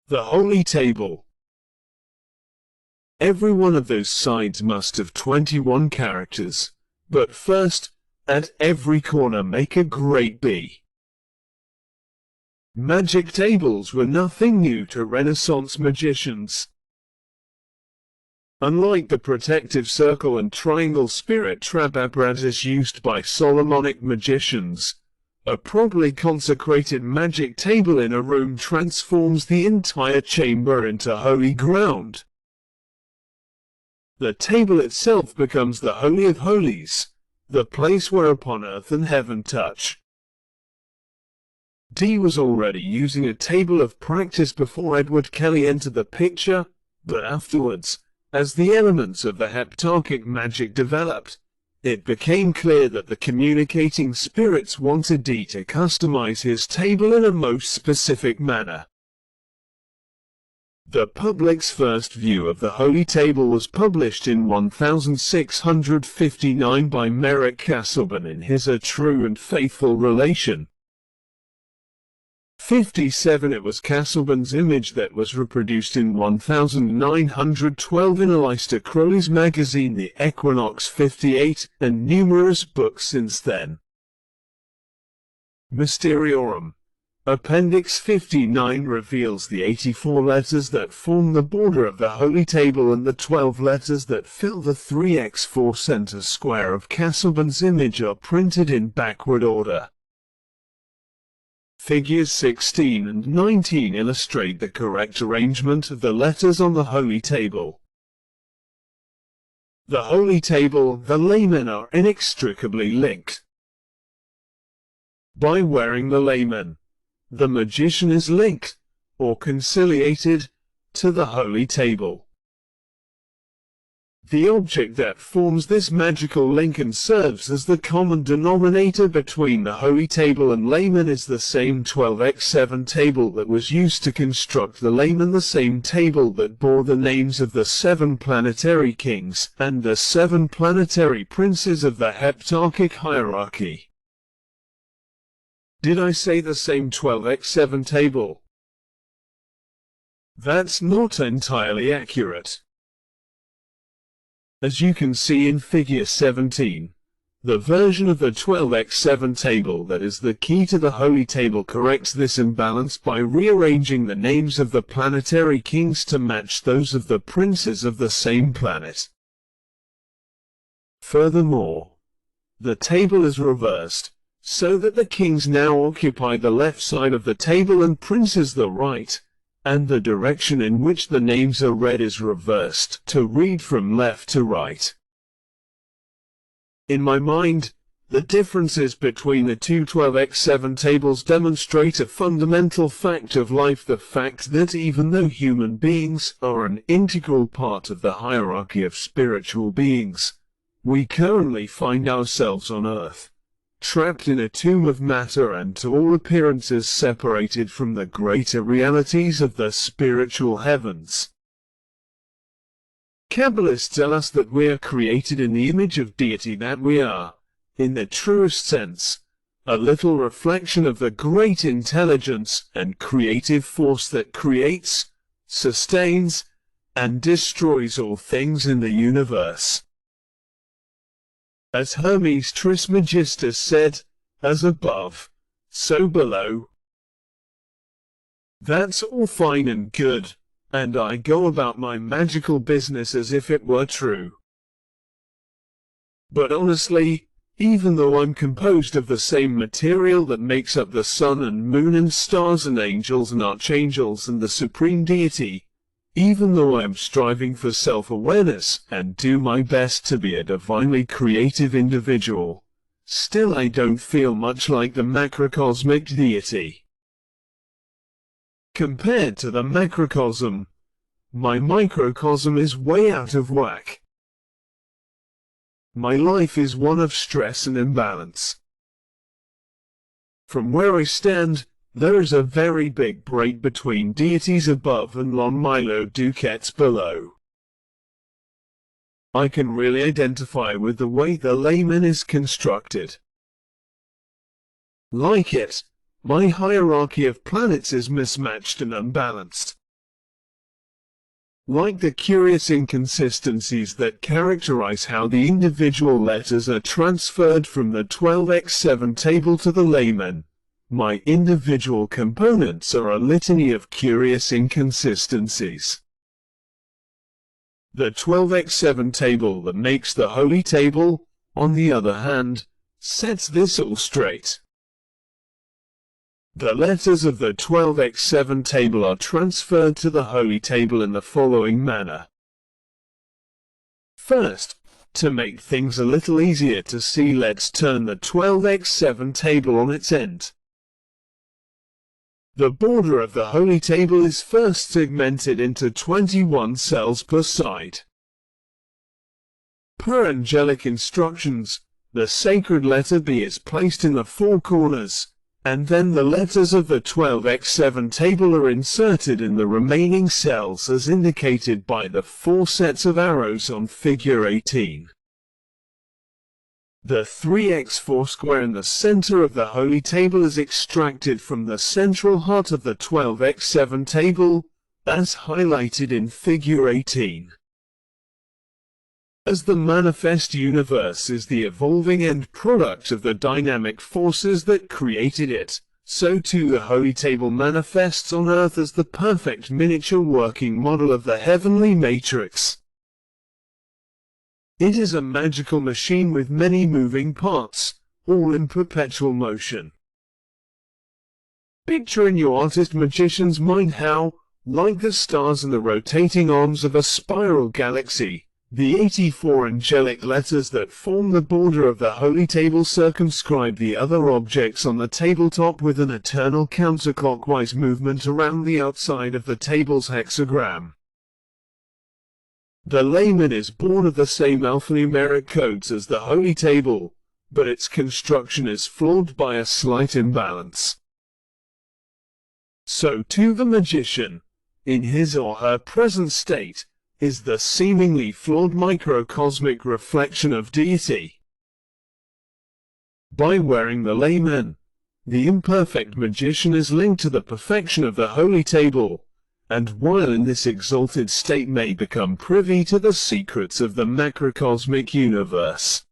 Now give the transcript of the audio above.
The holy table. Every one of those sides must have 21 characters, but first, at every corner make a great B. Magic tables were nothing new to Renaissance magicians. Unlike the protective circle and triangle spirit trap apparatus used by Solomonic magicians, a properly consecrated magic table in a room transforms the entire chamber into holy ground. The table itself becomes the Holy of Holies, the place where upon earth and heaven touch. Dee was already using a table of practice before Edward Kelly entered the picture, but afterwards, as the elements of the heptarchic magic developed, it became clear that the communicating spirits wanted Dee to customize his table in a most specific manner. The public's first view of the Holy Table was published in 1659 by Merrick Castleburn in his A True and Faithful Relation. 57. It was Castleburn's image that was reproduced in 1912 in Aleister Crowley's magazine The Equinox 58, and numerous books since then. Mysteriorum. Appendix 59 reveals the 84 letters that form the border of the Holy Table and the 12 letters that fill the 3x4 center square of Castleburn's image are printed in backward order. Figures 16 and 19 illustrate the correct arrangement of the letters on the Holy Table. The Holy Table, the laymen are inextricably linked. By wearing the laymen, the magician is linked, or conciliated, to the Holy Table. The object that forms this magical link and serves as the common denominator between the Holy Table and laymen is the same 12x7 table that was used to construct the laymen, the same table that bore the names of the 7 planetary kings and the 7 planetary princes of the heptarchic hierarchy. Did I say the same 12x7 table? That's not entirely accurate. As you can see in figure 17, the version of the 12x7 table that is the key to the Holy Table corrects this imbalance by rearranging the names of the planetary kings to match those of the princes of the same planet. Furthermore, the table is reversed, so that the kings now occupy the left side of the table and princes the right, and the direction in which the names are read is reversed to read from left to right. In my mind, the differences between the two 12x7 tables demonstrate a fundamental fact of life, the fact that even though human beings are an integral part of the hierarchy of spiritual beings, we currently find ourselves on Earth, trapped in a tomb of matter and to all appearances separated from the greater realities of the spiritual heavens. Kabbalists tell us that we are created in the image of deity, that we are, in the truest sense, a little reflection of the great intelligence and creative force that creates, sustains, and destroys all things in the universe. As Hermes Trismegistus said, as above, so below. That's all fine and good, and I go about my magical business as if it were true. But honestly, even though I'm composed of the same material that makes up the sun and moon and stars and angels and archangels and the supreme deity, even though I am striving for self-awareness and do my best to be a divinely creative individual, still I don't feel much like the macrocosmic deity. Compared to the macrocosm, my microcosm is way out of whack. My life is one of stress and imbalance. From where I stand, there is a very big break between deities above and Lon Milo Duquettes below. I can really identify with the way the layman is constructed. Like it, my hierarchy of planets is mismatched and unbalanced. like the curious inconsistencies that characterize how the individual letters are transferred from the 12x7 table to the layman. My individual components are a litany of curious inconsistencies. The 12x7 table that makes the Holy Table, on the other hand, sets this all straight. The letters of the 12x7 table are transferred to the Holy Table in the following manner. First, to make things a little easier to see, let's turn the 12x7 table on its end. The border of the Holy Table is first segmented into 21 cells per side. Per angelic instructions, the sacred letter B is placed in the four corners, and then the letters of the 12x7 table are inserted in the remaining cells as indicated by the four sets of arrows on figure 18. The 3x4 square in the center of the Holy Table is extracted from the central heart of the 12x7 table, as highlighted in figure 18. As the manifest universe is the evolving end product of the dynamic forces that created it, so too the Holy Table manifests on Earth as the perfect miniature working model of the heavenly matrix. It is a magical machine with many moving parts, all in perpetual motion. Picture in your artist-magician's mind how, like the stars and the rotating arms of a spiral galaxy, the 84 angelic letters that form the border of the Holy Table circumscribe the other objects on the tabletop with an eternal counterclockwise movement around the outside of the table's hexagram. The layman is born of the same alphanumeric codes as the Holy Table, but its construction is flawed by a slight imbalance. So too the magician, in his or her present state, is the seemingly flawed microcosmic reflection of deity. By wearing the layman, the imperfect magician is linked to the perfection of the Holy Table, and while in this exalted state may become privy to the secrets of the macrocosmic universe.